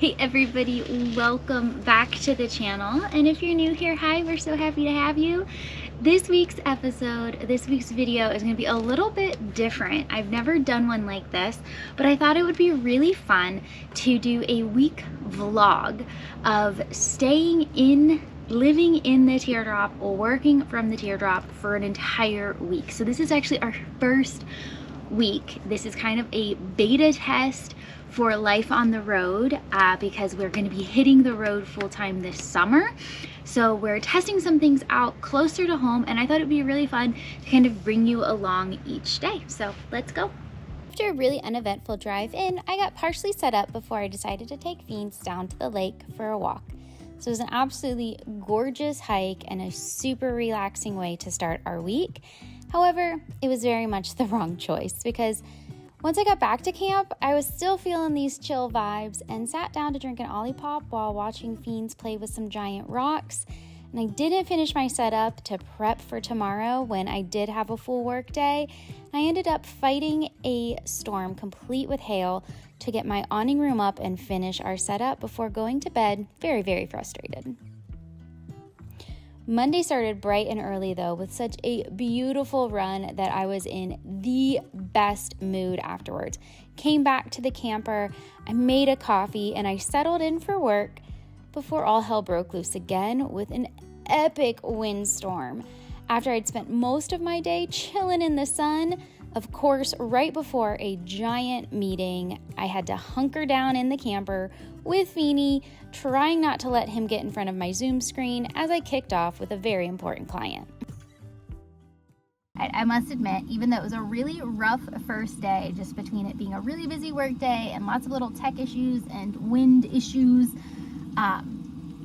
Hey everybody, welcome back to the channel. And if you're new here, hi, we're so happy to have you. This week's video is going to be a little bit different. I've never done one like this, but I thought it would be really fun to do a week vlog of living in the Teardrop or working from the Teardrop for an entire week. So this is actually our first week. This is kind of a beta test for life on the road because we're going to be hitting the road full-time this summer. So we're testing some things out closer to home, and I thought it'd be really fun to kind of bring you along each day. So let's go. After a really uneventful drive in, I got partially set up before I decided to take Fiends down to the lake for a walk. So it was an absolutely gorgeous hike and a super relaxing way to start our week. However, it was very much the wrong choice because once I got back to camp, I was still feeling these chill vibes and sat down to drink an Olipop while watching Fiends play with some giant rocks. And I didn't finish my setup to prep for tomorrow when I did have a full work day. I ended up fighting a storm complete with hail to get my awning room up and finish our setup before going to bed, very, very frustrated. Monday started bright and early though with such a beautiful run that I was in the best mood afterwards. Came back to the camper, I made a coffee, and I settled in for work before all hell broke loose again with an epic windstorm. After I'd spent most of my day chilling in the sun, of course, right before a giant meeting, I had to hunker down in the camper with Feeny, trying not to let him get in front of my Zoom screen as I kicked off with a very important client. I must admit, even though it was a really rough first day, just between it being a really busy work day and lots of little tech issues and wind issues,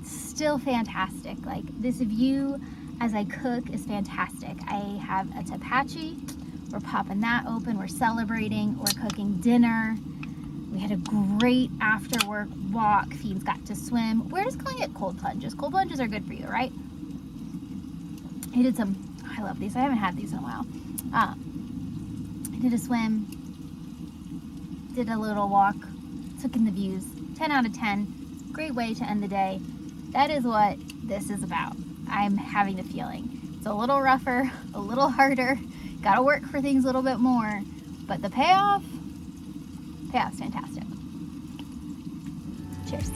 still fantastic. Like, this view as I cook is fantastic. I have a tapachi. We're popping that open, we're celebrating, we're cooking dinner. We had a great after work walk. Fiends got to swim. We're just calling it cold plunges. Cold plunges are good for you, right? I did some, I love these. I haven't had these in a while. I did a swim, did a little walk, took in the views. 10 out of 10. Great way to end the day. That is what this is about. I'm having the feeling. It's a little rougher, a little harder. Got to work for things a little bit more, but the payoff's fantastic. Cheers.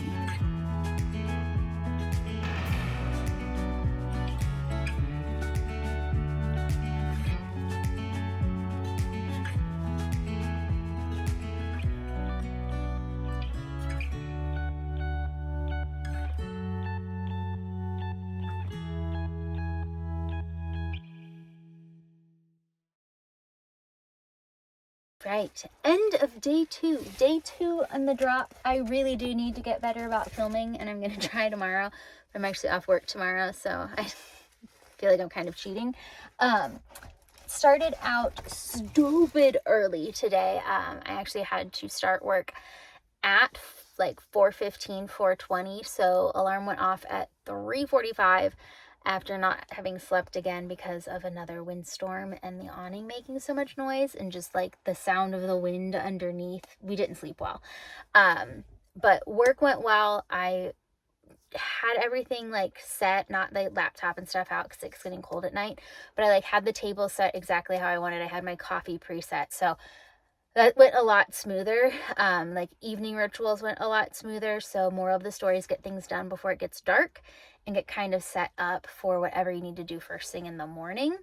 Right, end of day two. Day two on the drop. I really do need to get better about filming, and I'm going to try tomorrow. I'm actually off work tomorrow, so I feel like I'm kind of cheating. Started out stupid early today. I actually had to start work at like 4:15, 4:20, so alarm went off at 3:45. After not having slept again because of another windstorm and the awning making so much noise and just like the sound of the wind underneath. We didn't sleep well. But work went well. I had everything like set, not the laptop and stuff out because it's getting cold at night, but I like had the table set exactly how I wanted. I had my coffee preset. So that went a lot smoother. Like evening rituals went a lot smoother. So more of the stories get things done before it gets dark and get kind of set up for whatever you need to do first thing in the morning.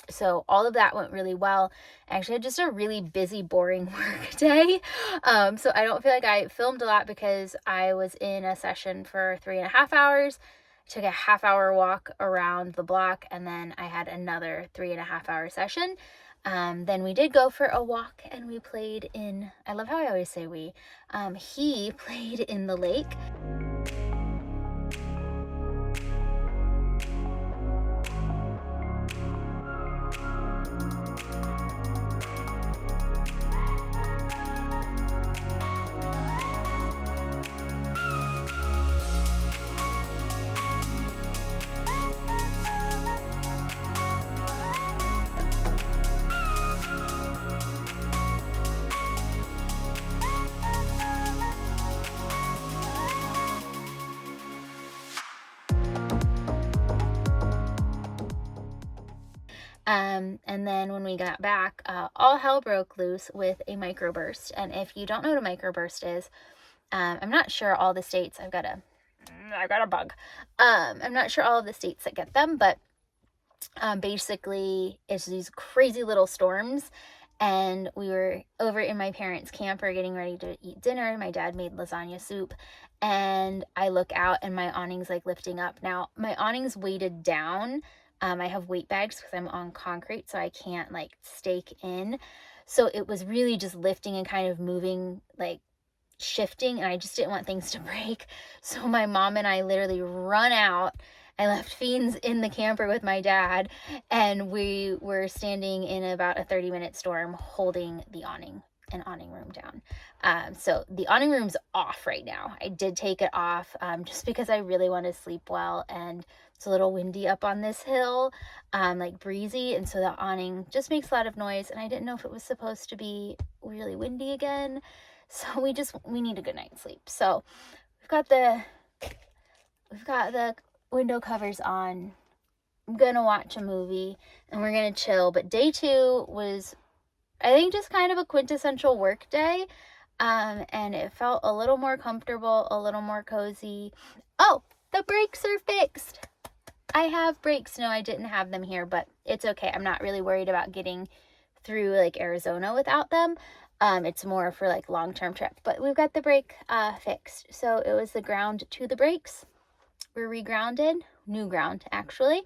So all of that went really well. I actually had just a really busy, boring work day. So I don't feel like I filmed a lot because I was in a session for 3.5 hours. I took a half-hour walk around the block, and then I had another 3.5-hour session. Then we did go for a walk, and we played in, I love how I always say we, he played in the lake. And then when we got back, all hell broke loose with a microburst. And if you don't know what a microburst is, I'm not sure all the states, I've got a bug. I'm not sure all of the states that get them, but basically it's these crazy little storms. And we were over in my parents' camper getting ready to eat dinner. My dad made lasagna soup, and I look out and my awning's like lifting up. Now my awning's weighted down. I have weight bags because I'm on concrete, so I can't like stake in. So it was really just lifting and kind of moving, like shifting, and I just didn't want things to break. So my mom and I literally run out. I left Fiends in the camper with my dad, and we were standing in about a 30-minute storm holding the awning room down. So the awning room's off right now. I did take it off just because I really want to sleep well, and it's a little windy up on this hill, like breezy, and so the awning just makes a lot of noise, and I didn't know if it was supposed to be really windy again. So we need a good night's sleep. So we've got the window covers on. I'm gonna watch a movie and we're gonna chill. But day 2 was, I think, just kind of a quintessential work day. And it felt a little more comfortable, a little more cozy. Oh, the brakes are fixed. I have brakes. No, I didn't have them here, but it's okay. I'm not really worried about getting through like Arizona without them. It's more for like long-term trip, but we've got the brake fixed. So it was the ground to the brakes. We're regrounded, new ground actually,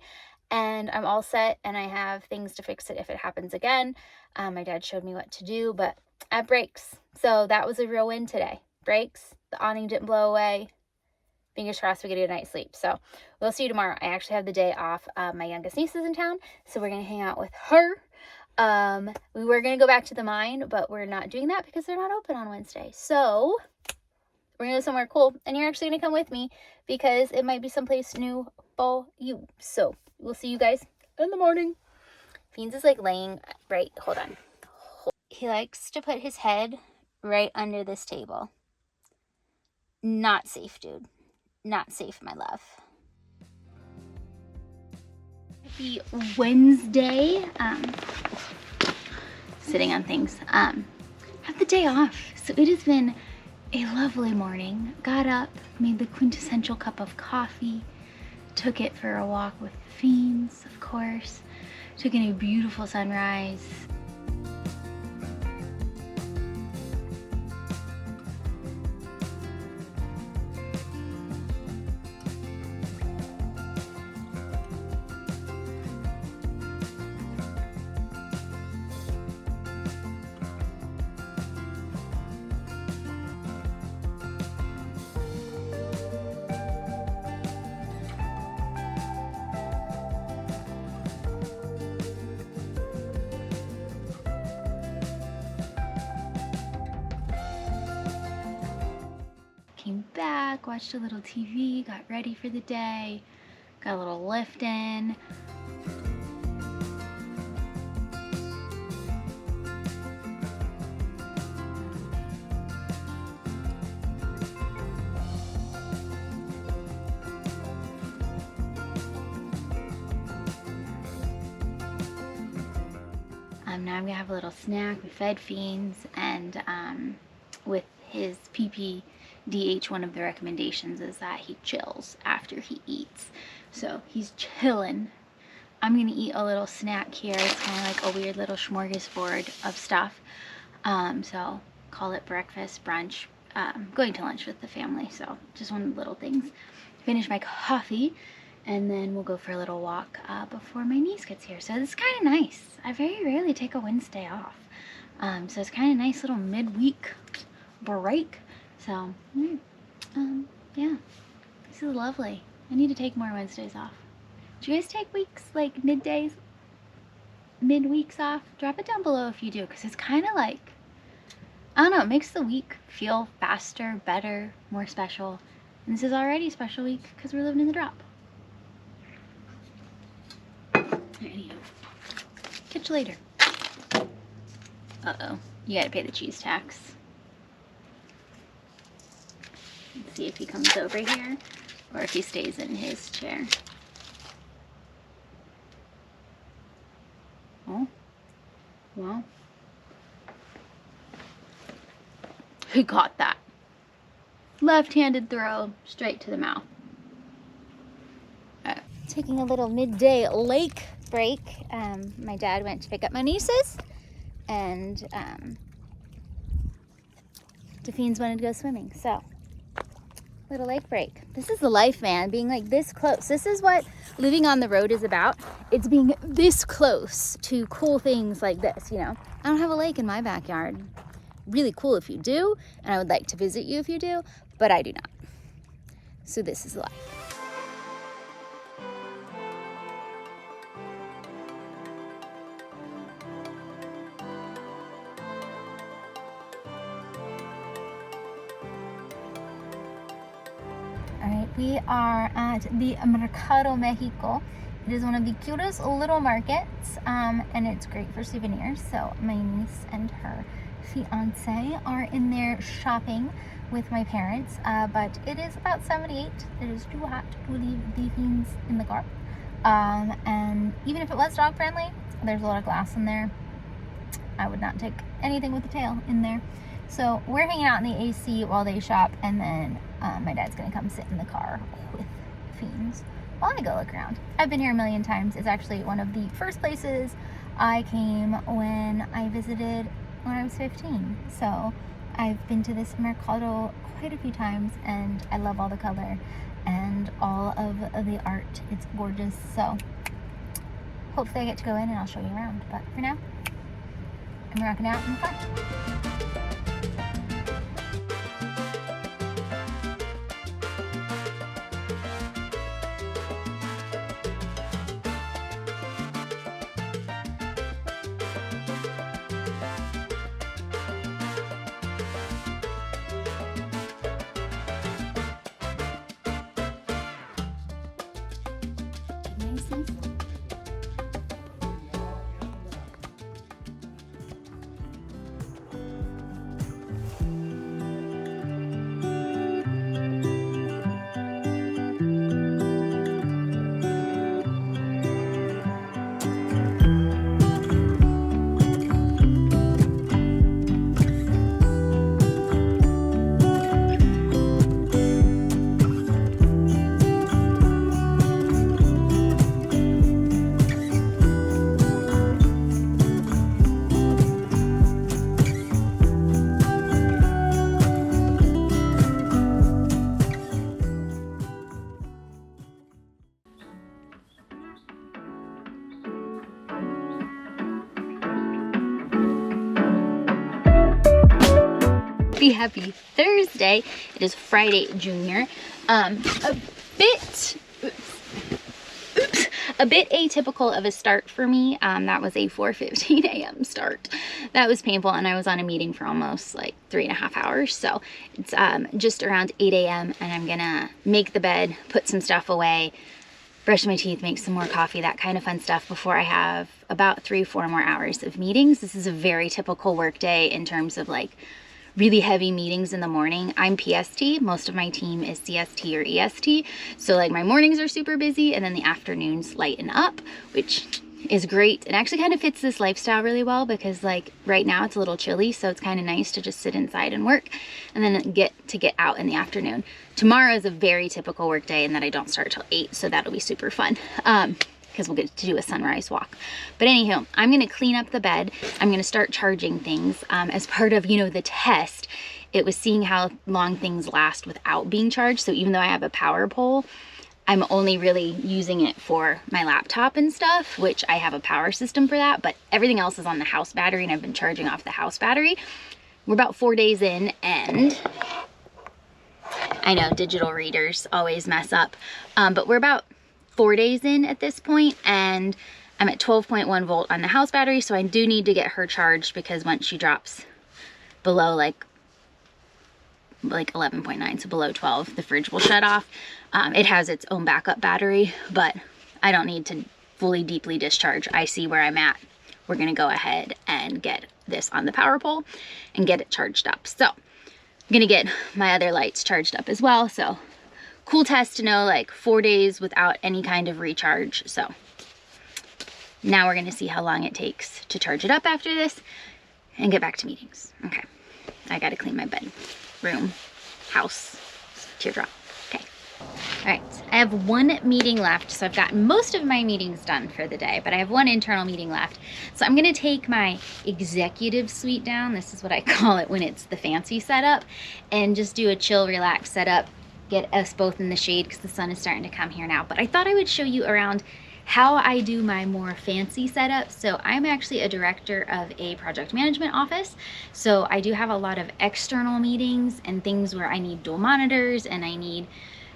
and I'm all set, and I have things to fix it if it happens again. My dad showed me what to do, but I have brakes. So that was a real win today. Brakes, the awning didn't blow away. Fingers crossed we get a good night's sleep. So we'll see you tomorrow. I actually have the day off. My youngest niece is in town, so we're going to hang out with her. We were going to go back to the mine, but we're not doing that because they're not open on Wednesday. So we're going to go somewhere cool, and you're actually going to come with me because it might be someplace new for you. So we'll see you guys in the morning. Fiends is like laying right, hold on. He likes to put his head right under this table. Not safe, dude. Not safe, my love. Happy Wednesday. Sitting on things. Have the day off. So it has been a lovely morning. Got up, made the quintessential cup of coffee, took it for a walk with the Fiends, of course. Took in a beautiful sunrise. Came back, watched a little TV, got ready for the day, got a little lift in. Now I'm gonna have a little snack. We fed Fiends, and with his PPDH, one of the recommendations is that he chills after he eats. So he's chilling. I'm gonna eat a little snack here. It's kind of like a weird little smorgasbord of stuff. So call it breakfast, brunch, going to lunch with the family. So just one of the little things. Finish my coffee, and then we'll go for a little walk before my niece gets here. So this is kind of nice. I very rarely take a Wednesday off. So it's kind of nice little midweek break. So, yeah, this is lovely. I need to take more Wednesdays off. Do you guys take weeks, like midweeks off? Drop it down below if you do, because it's kind of like, I don't know, it makes the week feel faster, better, more special. And this is already a special week because we're living in the drop. Anywho, catch you later. Uh-oh, you gotta pay the cheese tax. Let's see if he comes over here or if he stays in his chair. Well, he caught that. Left-handed throw straight to the mouth. Taking a little midday lake break. My dad went to pick up my nieces, and Delphines wanted to go swimming, so little lake break. This is the life, man, being like this close. This is what living on the road is about. It's being this close to cool things like this, you know. I don't have a lake in my backyard. Really cool if you do, and I would like to visit you if you do, but I do not. So this is life. Alright, we are at the Mercado Mexico. It is one of the cutest little markets, and it's great for souvenirs. So my niece and her fiance are in there shopping with my parents, but it is about 78. It is too hot to leave the things in the car. And even if it was dog friendly, there's a lot of glass in there. I would not take anything with a tail in there. So we're hanging out in the AC while they shop, and then my dad's gonna come sit in the car with Fiends while I go look around. I've been here a million times. It's actually one of the first places I came when I visited when I was 15. So I've been to this Mercado quite a few times, and I love all the color and all of the art. It's gorgeous. So hopefully I get to go in and I'll show you around. But for now, I'm rocking out in the car. Happy Thursday. It is Friday, Junior. A bit atypical of a start for me. That was a 4:15 a.m. start. That was painful, and I was on a meeting for almost like 3.5 hours. So it's just around 8 a.m. and I'm gonna make the bed, put some stuff away, brush my teeth, make some more coffee, that kind of fun stuff before I have about 3-4 more hours of meetings. This is a very typical work day in terms of like really heavy meetings in the morning. I'm PST, most of my team is CST or EST, so like my mornings are super busy, and then the afternoons lighten up, which is great. It actually kind of fits this lifestyle really well, because like right now it's a little chilly, so it's kind of nice to just sit inside and work, and then get out in the afternoon. Tomorrow is a very typical work day in that I don't start till 8, so that'll be super fun. Because we'll get to do a sunrise walk. But anywho, I'm gonna clean up the bed. I'm gonna start charging things. As part of, you know, the test, it was seeing how long things last without being charged. So even though I have a power pole, I'm only really using it for my laptop and stuff, which I have a power system for that, but everything else is on the house battery, and I've been charging off the house battery. We're about 4 days in, and I know digital readers always mess up, but we're about 4 days in at this point, and I'm at 12.1 volt on the house battery, so I do need to get her charged, because once she drops below like 11.9, so below 12, the fridge will shut off. It has its own backup battery, but I don't need to fully deeply discharge. I see where I'm at. We're gonna go ahead and get this on the power pole and get it charged up. So I'm gonna get my other lights charged up as well. So cool test to know, like 4 days without any kind of recharge. So Now we're gonna see how long it takes to charge it up after this and get back to meetings. Okay, I gotta clean my bed, room, house, teardrop. Okay. All right, I have one meeting left. So I've gotten most of my meetings done for the day, but I have one internal meeting left. So I'm gonna take my executive suite down. This is what I call it when it's the fancy setup, and just do a chill, relax setup, get us both in the shade because the sun is starting to come here now. But I thought I would show you around how I do my more fancy setup. So I'm actually a director of a project management office. So I do have a lot of external meetings and things where I need dual monitors and I need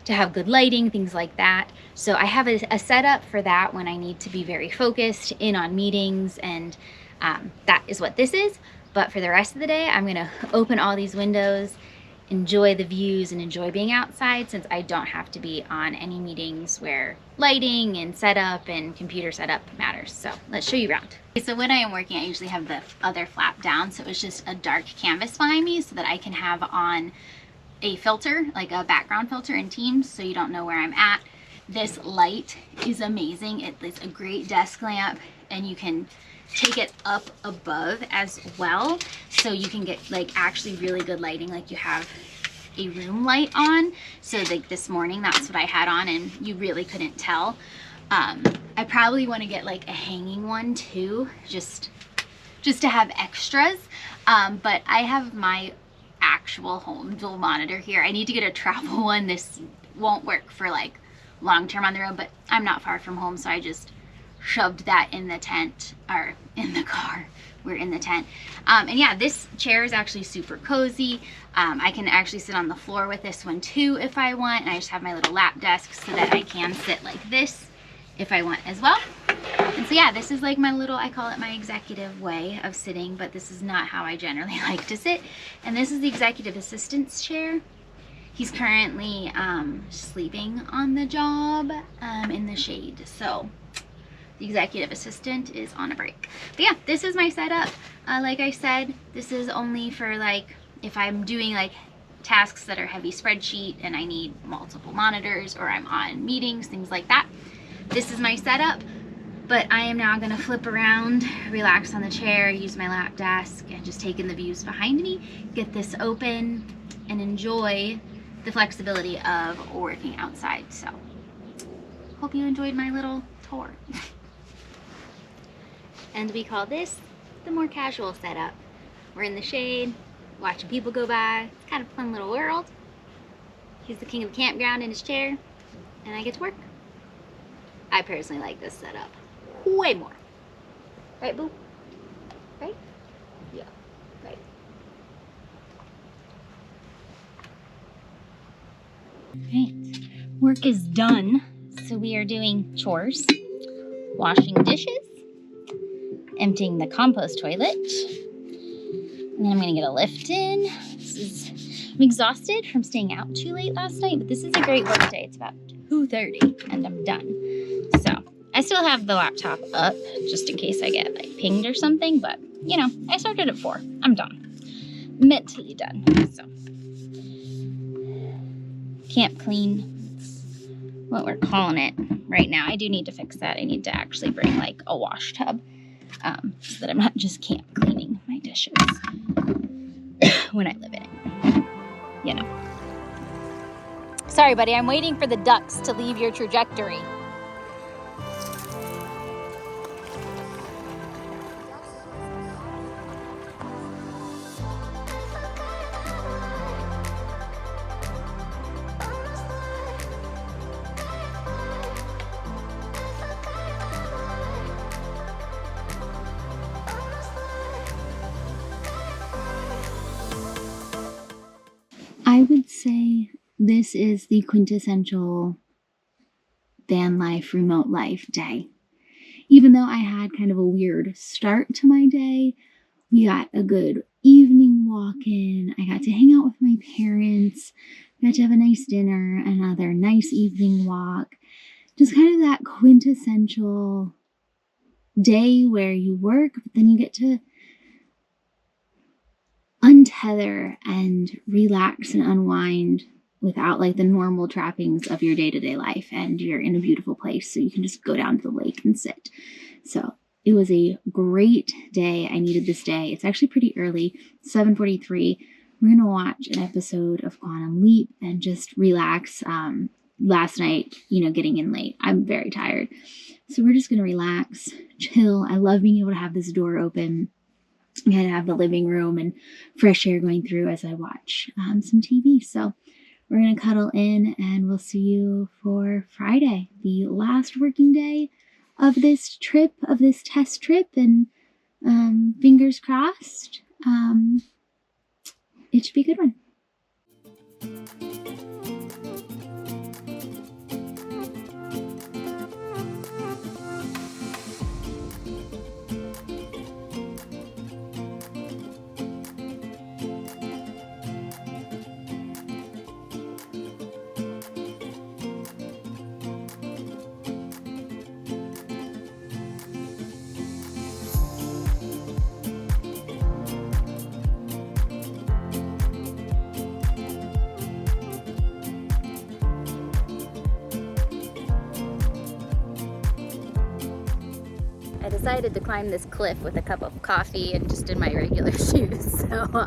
to have good lighting, things like that. So I have a setup for that when I need to be very focused in on meetings, and that is what this is. But for the rest of the day, I'm gonna open all these windows, enjoy the views, and enjoy being outside since I don't have to be on any meetings where lighting and setup and computer setup matters. So let's show you around. Okay, so when I am working, I usually have the other flap down, so it's just a dark canvas behind me so that I can have on a filter, like a background filter in Teams, so you don't know where I'm at. This light is amazing. It is a great desk lamp, and you can take it up above as well, so you can get like actually really good lighting, like you have a room light on. So like this morning, that's what I had on, and you really couldn't tell. I probably want to get like a hanging one too, just to have extras. But I have my actual home dual monitor here. I need to get a travel one. This won't work for like long term on the road, but I'm not far from home, so I just shoved that in the tent, or in the car. We're in the tent. And yeah, this chair is actually super cozy. I can actually sit on the floor with this one too if I want, and I just have my little lap desk so that I can sit like this if I want as well. And so yeah, this is like my little, I call it my executive way of sitting, but this is not how I generally like to sit. And this is the executive assistant's chair. He's currently sleeping on the job in the shade. So the executive assistant is on a break. But yeah, this is my setup. Like I said, this is only for like if I'm doing like tasks that are heavy spreadsheet and I need multiple monitors, or I'm on meetings, things like that. This is my setup. But I am now gonna flip around, relax on the chair, use my lap desk, and just take in the views behind me, get this open, and enjoy the flexibility of working outside. So, hope you enjoyed my little tour. And we call this the more casual setup. We're in the shade, watching people go by. It's kind of a fun little world. He's the king of the campground in his chair, and I get to work. I personally like this setup way more. Right, boo? Right? Yeah, right. Right, work is done. So we are doing chores, washing dishes, emptying the compost toilet, and then I'm gonna get a lift in. I'm exhausted from staying out too late last night, but this is a great work day. It's about 2:30 and I'm done. So I still have the laptop up just in case I get like pinged or something, but you know, I started at 4. I'm done. Mentally done. So camp clean. It's what we're calling it right now. I do need to fix that. I need to actually bring like a wash tub so that I'm not just camp cleaning my dishes when I live in it. You know. Sorry, buddy, I'm waiting for the ducks to leave your trajectory. I would say this is the quintessential van life, remote life day. Even though I had kind of a weird start to my day, we got a good evening walk in. I got to hang out with my parents, got to have a nice dinner, another nice evening walk. Just kind of that quintessential day where you work, but then you get to untether and relax and unwind without like the normal trappings of your day-to-day life, and you're in a beautiful place, so you can just go down to the lake and sit. So it was a great day. I needed this day. It's actually pretty early, 7:43. We're going to watch an episode of Quantum Leap and just relax. Last night, getting in late, I'm very tired. So we're just going to relax, chill. I love being able to have this door open and have the living room and fresh air going through as I watch some TV. So we're going to cuddle in and we'll see you for Friday, the last working day of this trip, of this test trip. And fingers crossed, it should be a good one. I decided to climb this cliff with a cup of coffee and just in my regular shoes. So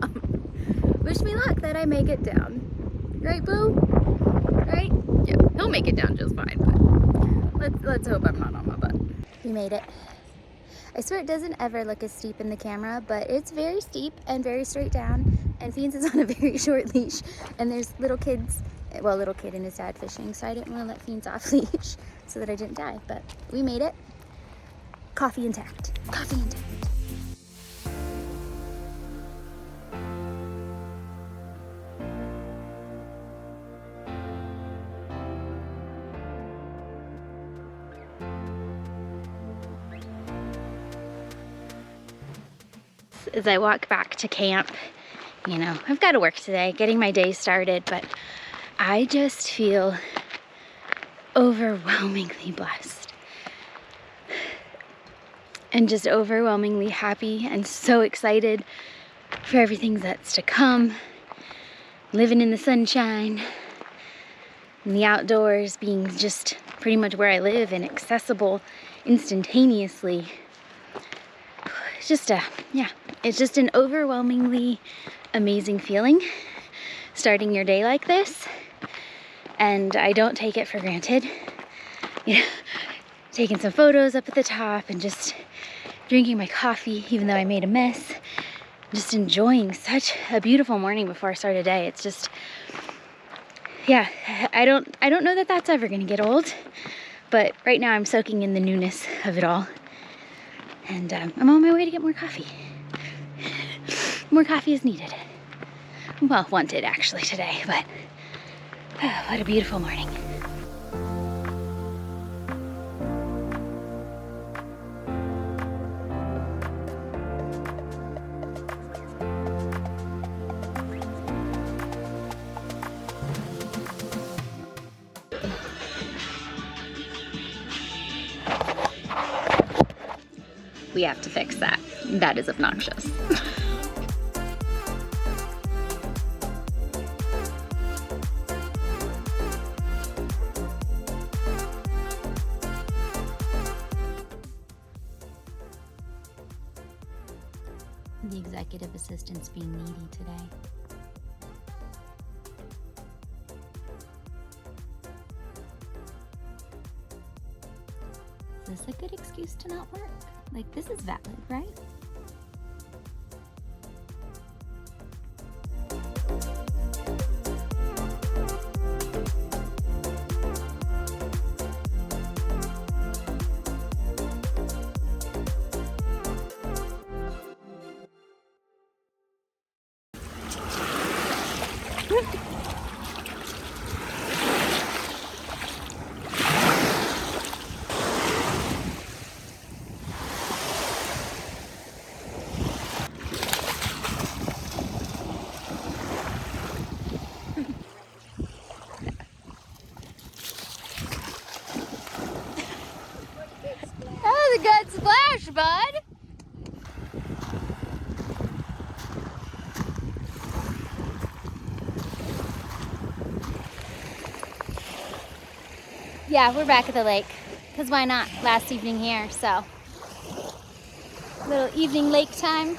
wish me luck that I make it down. Right, Boo? Right? Yeah, he'll make it down just fine, but let's hope I'm not on my butt. We made it. I swear it doesn't ever look as steep in the camera, but it's very steep and very straight down, and Fiends is on a very short leash, and there's little kids, well, little kid and his dad fishing, so I didn't want to let Fiends off leash so that I didn't die, but we made it. Coffee intact. Coffee intact. As I walk back to camp, I've got to work today, getting my day started, but I just feel overwhelmingly blessed and just overwhelmingly happy and so excited for everything that's to come. Living in the sunshine and the outdoors, being just pretty much where I live and accessible instantaneously. It's just an overwhelmingly amazing feeling starting your day like this, and I don't take it for granted. Taking some photos up at the top and just drinking my coffee even though I made a mess, just enjoying such a beautiful morning before I start a day. It's just, I don't know that that's ever gonna get old, but right now I'm soaking in the newness of it all. And I'm on my way to get more coffee. More coffee is needed. Well, wanted actually today, but what a beautiful morning. We have to fix that. That is obnoxious. The executive assistant's being needy today. Is this a good excuse to not work? Like, this is valid, right? That was a good splash, bud. Yeah, we're back at the lake, because why not? Last evening here, so Little evening lake time.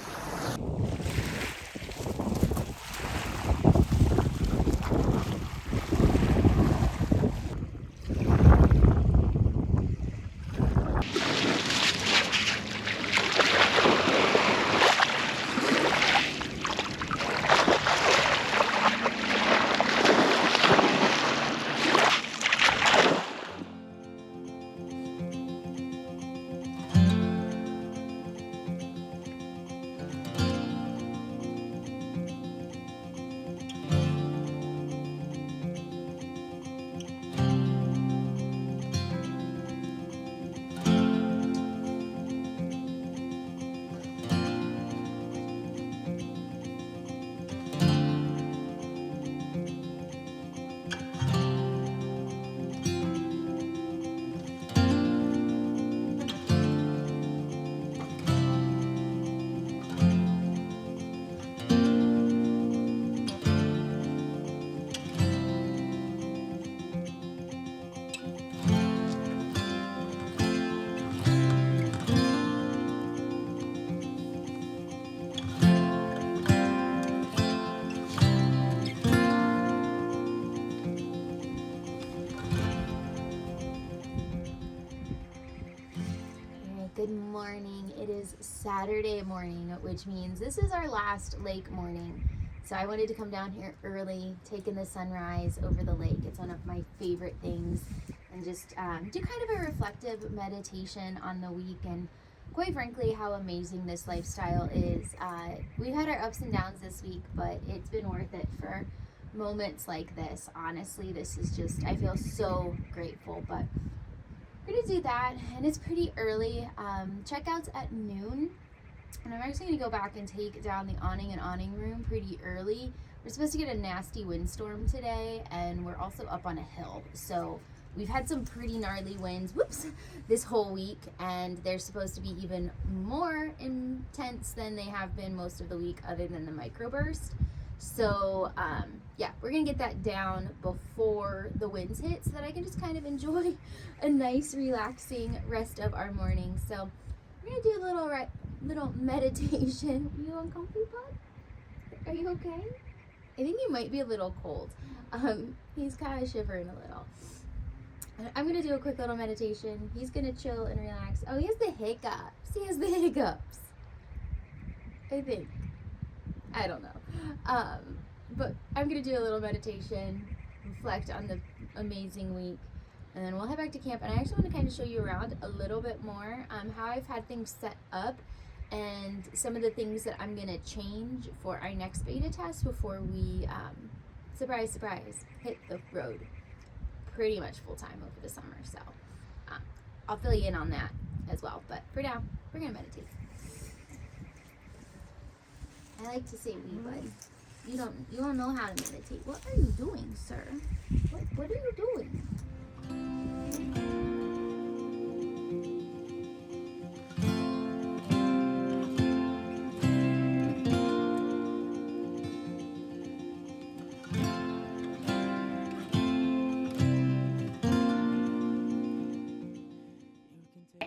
Good morning. It is Saturday morning, which means this is our last lake morning. So I wanted to come down here early, take in the sunrise over the lake. It's one of my favorite things, and just do kind of a reflective meditation on the week and quite frankly how amazing this lifestyle is. We've had our ups and downs this week, but it's been worth it for moments like this. Honestly, this is just, I feel so grateful. But we're gonna do that, and it's pretty early. Checkout's at noon, and I'm actually gonna go back and take down the awning and awning room pretty early. We're supposed to get a nasty windstorm today, and we're also up on a hill, so we've had some pretty gnarly winds, this whole week, and they're supposed to be even more intense than they have been most of the week, other than the microburst. So yeah, we're gonna get that down before the winds hit so that I can just kind of enjoy a nice relaxing rest of our morning. So we're gonna do a little meditation. Are you uncomfortable, bud? Are you okay? I think you might be a little cold. He's kind of shivering a little. I'm gonna do a quick little meditation. He's gonna chill and relax. Oh, he has the hiccups. I think. I don't know. But I'm gonna do a little meditation, reflect on the amazing week, and then we'll head back to camp. And I actually want to kind of show you around a little bit more, how I've had things set up and some of the things that I'm gonna change for our next beta test before we, surprise, surprise, hit the road pretty much full time over the summer. So I'll fill you in on that as well. But for now, we're gonna meditate. I like to say we, bud. You don't know how to meditate. What are you doing, sir? What are you doing?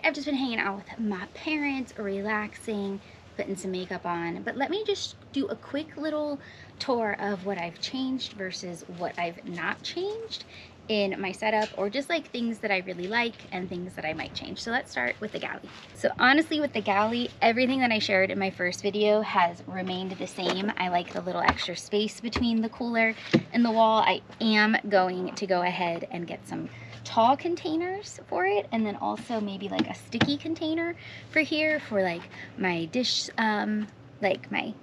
I've just been hanging out with my parents, relaxing, putting some makeup on, but let me just do a quick little tour of what I've changed versus what I've not changed in my setup, or just like things that I really like and things that I might change. So let's start with the galley. So honestly, with the galley, everything that I shared in my first video has remained the same. I like the little extra space between the cooler and the wall. I am going to go ahead and get some tall containers for it, and then also maybe like a sticky container for here for like my dish, like my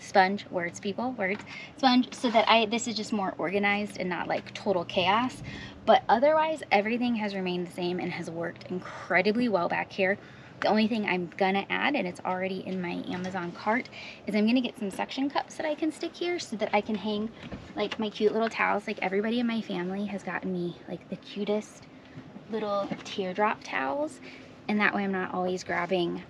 sponge, sponge, so that this is just more organized and not like total chaos. But otherwise, everything has remained the same and has worked incredibly well back here. The only thing I'm gonna add, and it's already in my Amazon cart, is I'm gonna get some suction cups that I can stick here so that I can hang like my cute little towels. Like everybody in my family has gotten me like the cutest little teardrop towels, and that way I'm not always grabbing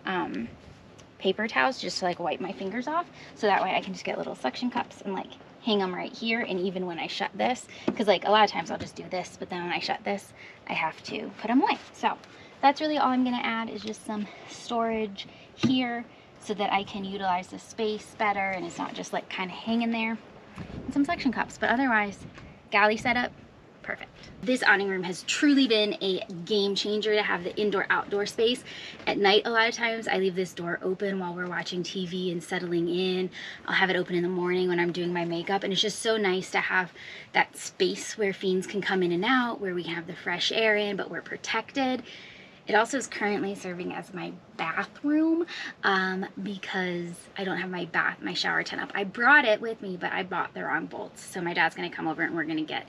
paper towels just to like wipe my fingers off. So that way I can just get little suction cups and like hang them right here. And even when I shut this, because like a lot of times I'll just do this, but then when I shut this, I have to put them away. So that's really all I'm gonna add, is just some storage here so that I can utilize the space better and it's not just like kind of hanging there. And some suction cups, but otherwise, galley setup, perfect. This awning room has truly been a game changer to have the indoor-outdoor space. At night, a lot of times, I leave this door open while we're watching TV and settling in. I'll have it open in the morning when I'm doing my makeup, and it's just so nice to have that space where fiends can come in and out, where we can have the fresh air in, but we're protected. It also is currently serving as my bathroom because I don't have my shower tent up. I brought it with me, but I bought the wrong bolts. So my dad's gonna come over and we're gonna get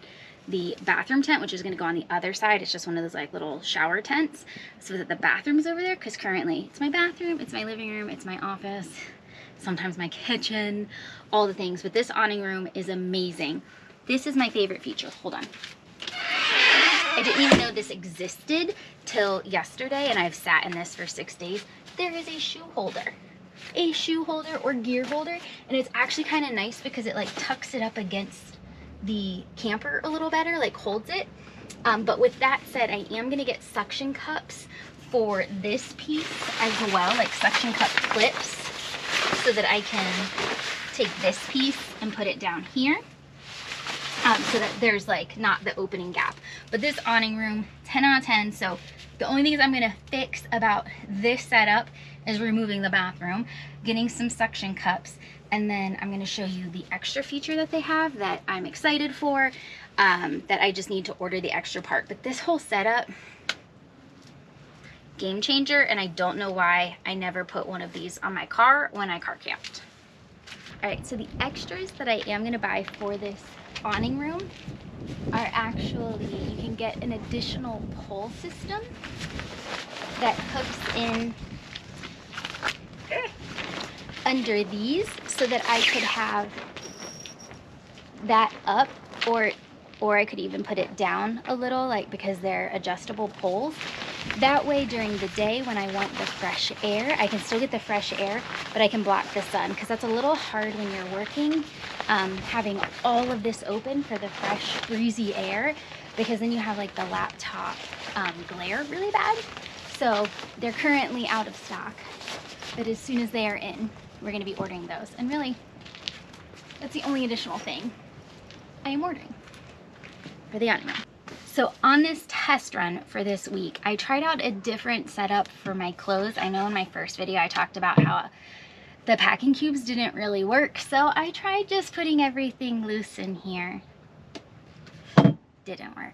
the bathroom tent, which is gonna go on the other side. It's just one of those like little shower tents so that the bathroom is over there, because currently it's my bathroom, it's my living room, it's my office, sometimes my kitchen, all the things. But this awning room is amazing. This is my favorite feature. Hold on. I didn't even know this existed till yesterday, and I've sat in this for 6 days. There is a shoe holder or gear holder, and it's actually kind of nice because it like tucks it up against the camper a little better, like holds it. But with that said, I am gonna get suction cups for this piece as well, like suction cup clips, so that I can take this piece and put it down here. So that there's like not the opening gap. But this awning room, 10 out of 10. So the only things I'm gonna fix about this setup is removing the bathroom, getting some suction cups, and then I'm gonna show you the extra feature that they have that I'm excited for, that I just need to order the extra part. But this whole setup, game changer, and I don't know why I never put one of these on my car when I car camped. All right, so the extras that I am gonna buy for this awning room are actually, you can get an additional pole system that hooks in under these so that I could have that up, or I could even put it down a little, like, because they're adjustable poles. That way during the day when I want the fresh air, I can still get the fresh air, but I can block the sun, because that's a little hard when you're working, having all of this open for the fresh breezy air, because then you have like the laptop glare really bad. So they're currently out of stock, but as soon as they are in, we're going to be ordering those. And really, that's the only additional thing I am ordering for the awning room. So on this test run for this week, I tried out a different setup for my clothes. I know in my first video I talked about how the packing cubes didn't really work, so I tried just putting everything loose in here. Didn't work.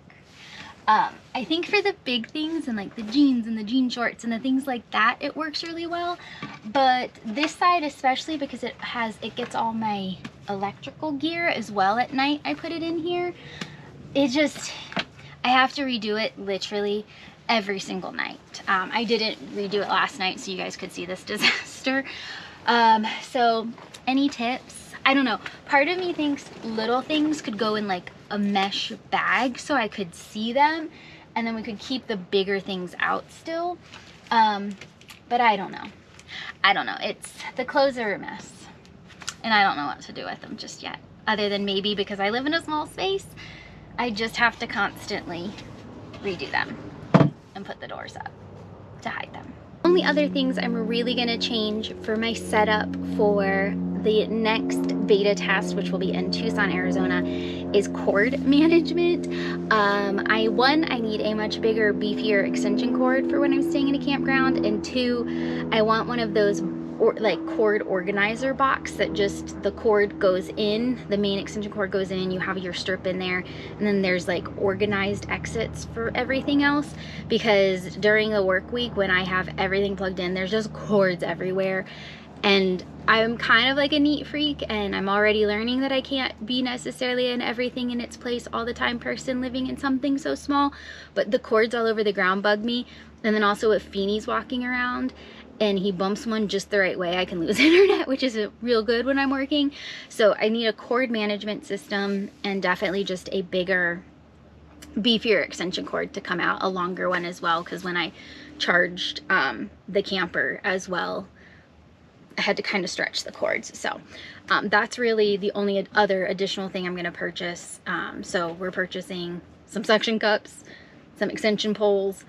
I think for the big things and like the jeans and the jean shorts and the things like that, it works really well. But this side, especially because it gets all my electrical gear as well at night, I put it in here. I have to redo it literally every single night. I didn't redo it last night so you guys could see this disaster. So any tips? I don't know. Part of me thinks little things could go in like a mesh bag so I could see them, and then we could keep the bigger things out still. But I don't know. The clothes are a mess, and I don't know what to do with them just yet, other than maybe because I live in a small space, I just have to constantly redo them and put the doors up to hide them. Only other things I'm really gonna change for my setup for the next beta test, which will be in Tucson, Arizona, is cord management. I need a much bigger, beefier extension cord for when I'm staying in a campground, and 2, I want one of those cord organizer box that just the cord goes in, the main extension cord goes in, you have your strip in there, and then there's like organized exits for everything else, because during the work week when I have everything plugged in, there's just cords everywhere. And I'm kind of like a neat freak, and I'm already learning that I can't be necessarily in everything in its place all the time person living in something so small, but the cords all over the ground bug me. And then also if Feeney's walking around and he bumps one just the right way, I can lose internet, which is real good when I'm working. So I need a cord management system, and definitely just a bigger, beefier extension cord to come out, a longer one as well, because when I charged the camper as well, I had to kind of stretch the cords. So that's really the only other additional thing I'm going to purchase. So we're purchasing some suction cups, some extension poles,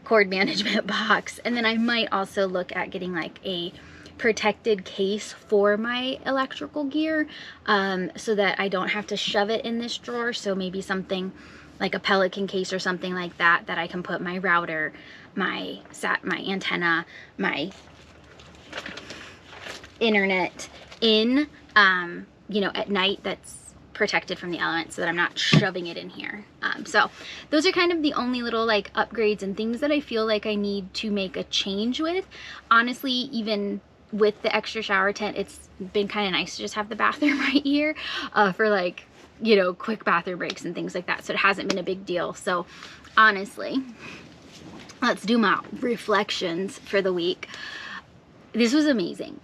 cord management box. And then I might also look at getting like a protected case for my electrical gear, so that I don't have to shove it in this drawer. So maybe something like a Pelican case or something like that, that I can put my router, my antenna, my internet in, you know, at night, that's protected from the elements, so that I'm not shoving it in here. So those are kind of the only little like upgrades and things that I feel like I need to make a change with. Honestly, even with the extra shower tent, it's been kind of nice to just have the bathroom right here, for like, you know, quick bathroom breaks and things like that. So it hasn't been a big deal. So honestly, let's do my reflections for the week. This was amazing.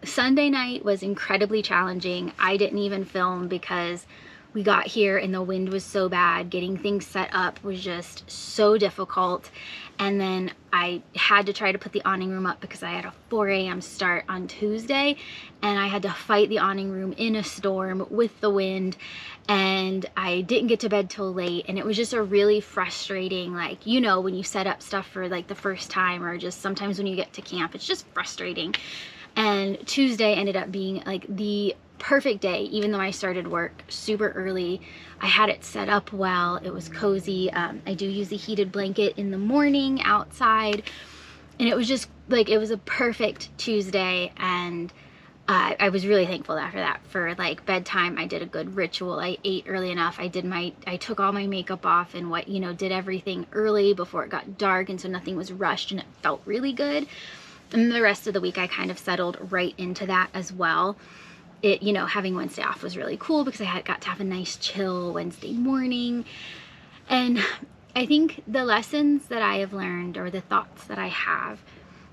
Sunday night was incredibly challenging. I didn't even film because we got here and the wind was so bad. Getting things set up was just so difficult. And then I had to try to put the awning room up because I had a 4 a.m. start on Tuesday, and I had to fight the awning room in a storm with the wind, and I didn't get to bed till late. And it was just a really frustrating, like, you know, when you set up stuff for like the first time, or just sometimes when you get to camp, it's just frustrating. And Tuesday ended up being like the perfect day, even though I started work super early. I had it set up well. It was cozy. I do use a heated blanket in the morning outside, and it was just like, it was a perfect Tuesday. And I was really thankful after that. For like bedtime, I did a good ritual. I ate early enough. I took all my makeup off and what, you know, did everything early before it got dark, and so nothing was rushed, and it felt really good. And the rest of the week I kind of settled right into that as well. It, you know, having Wednesday off was really cool because I got to have a nice chill Wednesday morning. And I think the lessons that I have learned, or the thoughts that I have,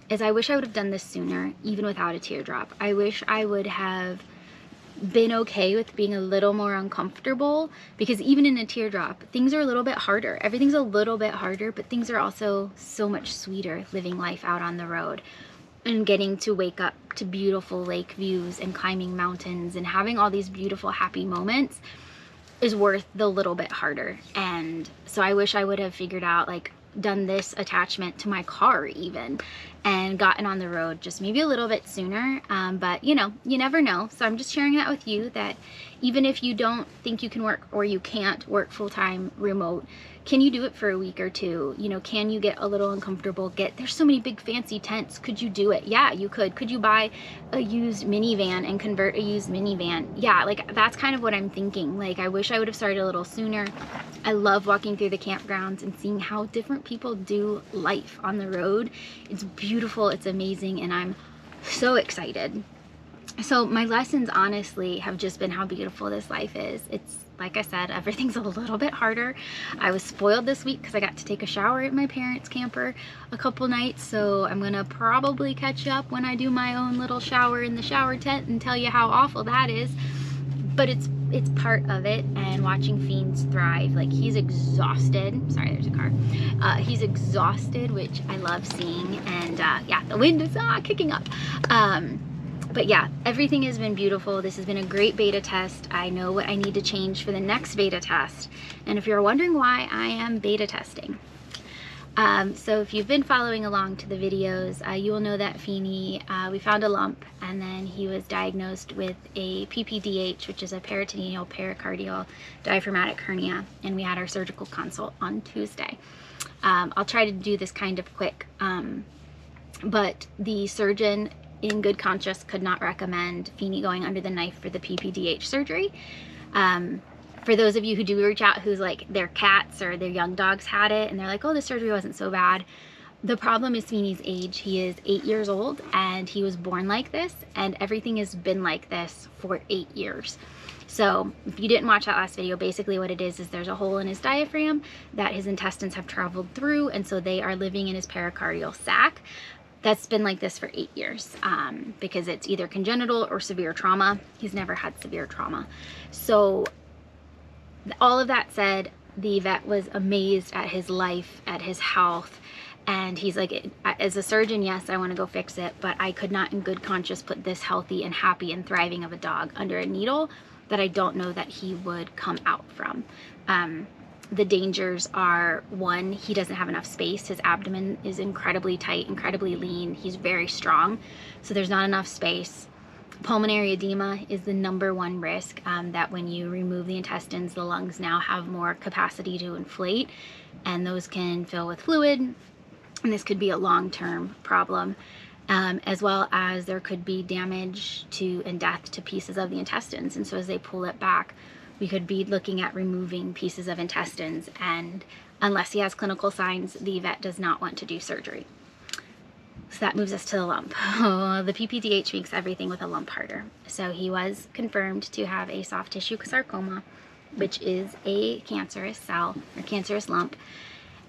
is I wish I would have done this sooner, even without a teardrop. I wish I would have been okay with being a little more uncomfortable, because even in a teardrop, things are a little bit harder. Everything's a little bit harder, but things are also so much sweeter living life out on the road. And getting to wake up to beautiful lake views and climbing mountains and having all these beautiful, happy moments is worth the little bit harder. And so I wish I would have figured out, like, done this attachment to my car even, and gotten on the road just maybe a little bit sooner. But you know, you never know. So I'm just sharing that with you, that even if you don't think you can work, or you can't work full-time remote, can you do it for a week or two? You know, can you get a little uncomfortable? There's so many big fancy tents. Could you do it? Yeah, you could. Could you buy a used minivan and convert a used minivan? Yeah, like that's kind of what I'm thinking. Like, I wish I would have started a little sooner. I love walking through the campgrounds and seeing how different people do life on the road. It's beautiful, it's amazing, and I'm so excited. So my lessons honestly have just been how beautiful this life is. It's, like I said, everything's a little bit harder. I was spoiled this week because I got to take a shower at my parents' camper a couple nights, so I'm gonna probably catch up when I do my own little shower in the shower tent and tell you how awful that is. But it's part of it. And watching Fiends thrive, like, he's exhausted. Sorry, there's a car. He's exhausted, which I love seeing. And yeah, the wind is kicking up. But yeah, everything has been beautiful. This has been a great beta test. I know what I need to change for the next beta test. And if you're wondering why I am beta testing, so if you've been following along to the videos, you will know that Feeney, we found a lump, and then he was diagnosed with a PPDH, which is a peritoneal pericardial diaphragmatic hernia, and we had our surgical consult on Tuesday. I'll try to do this kind of quick, but the surgeon in good conscience could not recommend Feeney going under the knife for the PPDH surgery. For those of you who do reach out, who's like, their cats or their young dogs had it, and they're like, oh, the surgery wasn't so bad. The problem is Feeney's age. He is 8 years old, and he was born like this, and everything has been like this for 8 years. So if you didn't watch that last video, basically what it is there's a hole in his diaphragm that his intestines have traveled through, and so they are living in his pericardial sac. That's been like this for 8 years, because it's either congenital or severe trauma. He's never had severe trauma. So all of that said, the vet was amazed at his life, at his health, and he's like, as a surgeon, yes, I want to go fix it, but I could not in good conscience put this healthy and happy and thriving of a dog under a needle that I don't know that he would come out from. The dangers are, one, he doesn't have enough space. His abdomen is incredibly tight, incredibly lean. He's very strong, so there's not enough space. Pulmonary edema is the #1 risk, that when you remove the intestines, the lungs now have more capacity to inflate, and those can fill with fluid, and this could be a long-term problem, as well as there could be damage to and death to pieces of the intestines. And so as they pull it back, we could be looking at removing pieces of intestines, and unless he has clinical signs, the vet does not want to do surgery. So that moves us to the lump. Oh, the PPDH makes everything with a lump harder. So he was confirmed to have a soft tissue sarcoma, which is a cancerous cell or cancerous lump.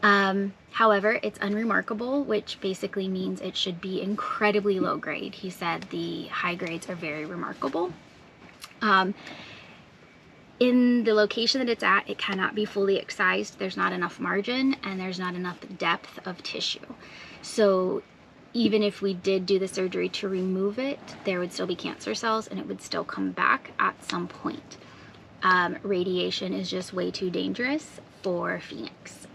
However, it's unremarkable, which basically means it should be incredibly low grade. He said the high grades are very remarkable. In the location that it's at, it cannot be fully excised. There's not enough margin and there's not enough depth of tissue. So even if we did do the surgery to remove it, there would still be cancer cells and it would still come back at some point. Radiation is just way too dangerous for Phoenix.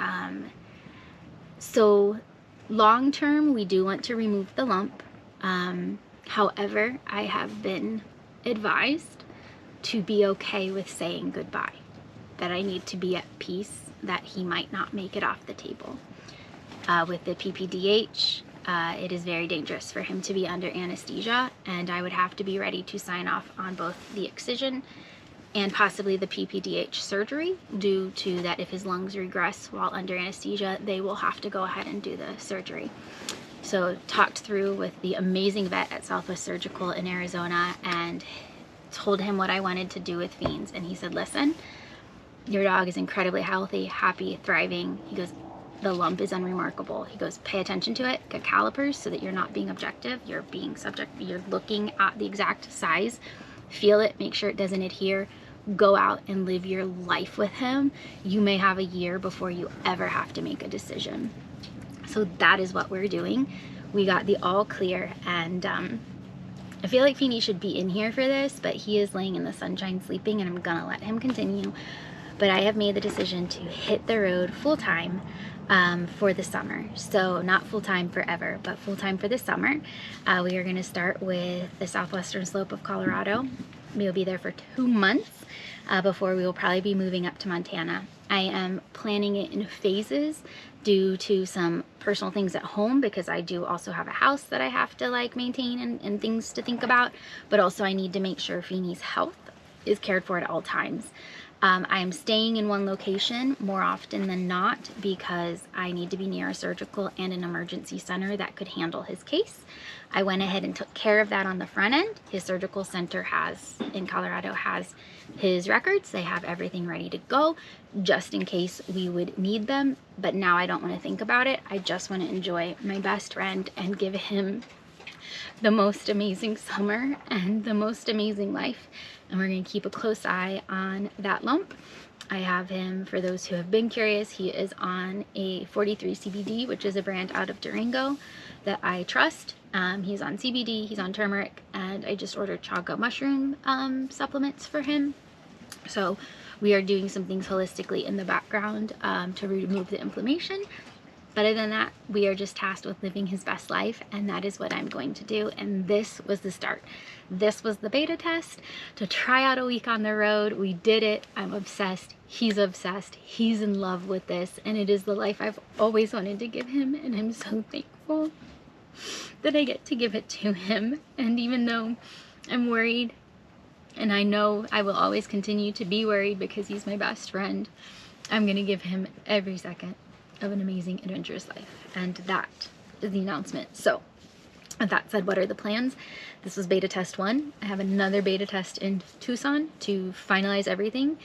So long term, we do want to remove the lump. However, I have been advised to be okay with saying goodbye, that I need to be at peace that he might not make it off the table. With the PPDH, it is very dangerous for him to be under anesthesia, and I would have to be ready to sign off on both the excision and possibly the PPDH surgery, due to that if his lungs regress while under anesthesia, they will have to go ahead and do the surgery. So talked through with the amazing vet at Southwest Surgical in Arizona and told him what I wanted to do with Fiends, and he said, listen, your dog is incredibly healthy, happy, thriving. He goes, the lump is unremarkable. He goes, pay attention to it, get calipers so that you're not being objective, you're being subjective, you're looking at the exact size, feel it, make sure it doesn't adhere, go out and live your life with him. You may have a year before you ever have to make a decision. So that is what we're doing. We got the all clear, and I feel like Feeny should be in here for this, but he is laying in the sunshine sleeping, and I'm gonna let him continue. But I have made the decision to hit the road full time for the summer. So not full time forever, but full time for the summer. We are gonna start with the southwestern slope of Colorado. We'll be there for 2 months before we will probably be moving up to Montana. I am planning it in phases due to some personal things at home, because I do also have a house that I have to like maintain and things to think about, but also I need to make sure Feeny's health is cared for at all times. I am staying in one location more often than not because I need to be near a surgical and an emergency center that could handle his case. I went ahead and took care of that on the front end. His surgical center in Colorado has his records. They have everything ready to go just in case we would need them. But now I don't want to think about it. I just want to enjoy my best friend and give him the most amazing summer and the most amazing life. And we're going to keep a close eye on that lump. I have him, for those who have been curious, he is on a 43 CBD, which is a brand out of Durango that I trust. He's on CBD, he's on turmeric, and I just ordered chaga mushroom supplements for him. So we are doing some things holistically in the background to remove the inflammation. But other than that, we are just tasked with living his best life, and that is what I'm going to do. And this was the start. This was the beta test to try out a week on the road. We did it. I'm obsessed. He's obsessed. He's in love with this, and it is the life I've always wanted to give him, and I'm so thankful that I get to give it to him. And even though I'm worried, and I know I will always continue to be worried because he's my best friend, I'm going to give him every second of an amazing, adventurous life. And that is the announcement. So with that said, what are the plans? This was beta test 1. I have another beta test in Tucson to finalize everything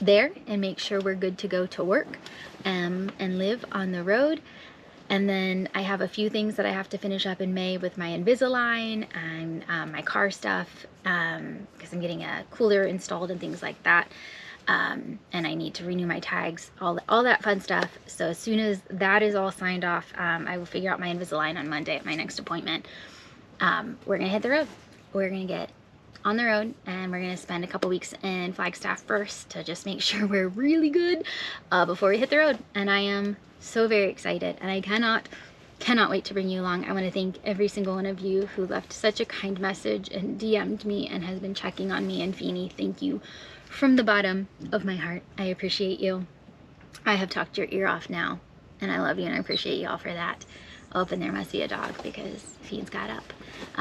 there and make sure we're good to go to work and live on the road. And then I have a few things that I have to finish up in May with my Invisalign and my car stuff, because I'm getting a cooler installed and things like that. And I need to renew my tags, all that fun stuff. So as soon as that is all signed off, I will figure out my Invisalign on Monday at my next appointment. We're gonna hit the road. We're gonna get on the road, and we're gonna spend a couple weeks in Flagstaff first to just make sure we're really good before we hit the road. And I am so very excited, and I cannot wait to bring you along. I want to thank every single one of you who left such a kind message and DM'd me and has been checking on me and Feeny. Thank you from the bottom of my heart. I appreciate you. I have talked your ear off now, and I love you, and I appreciate you all for that. Oh, and there must be a dog because Fiend's got up.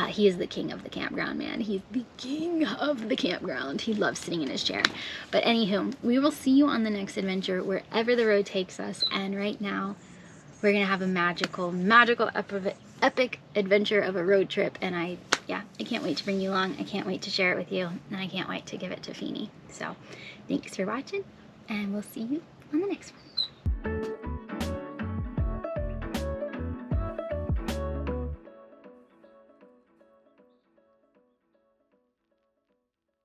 He is the king of the campground, man. He's the king of the campground. He loves sitting in his chair. But anywho, we will see you on the next adventure, wherever the road takes us. And right now, we're going to have a magical, epic adventure of a road trip. And I can't wait to bring you along. I can't wait to share it with you. And I can't wait to give it to Feeny. So thanks for watching, and we'll see you on the next one.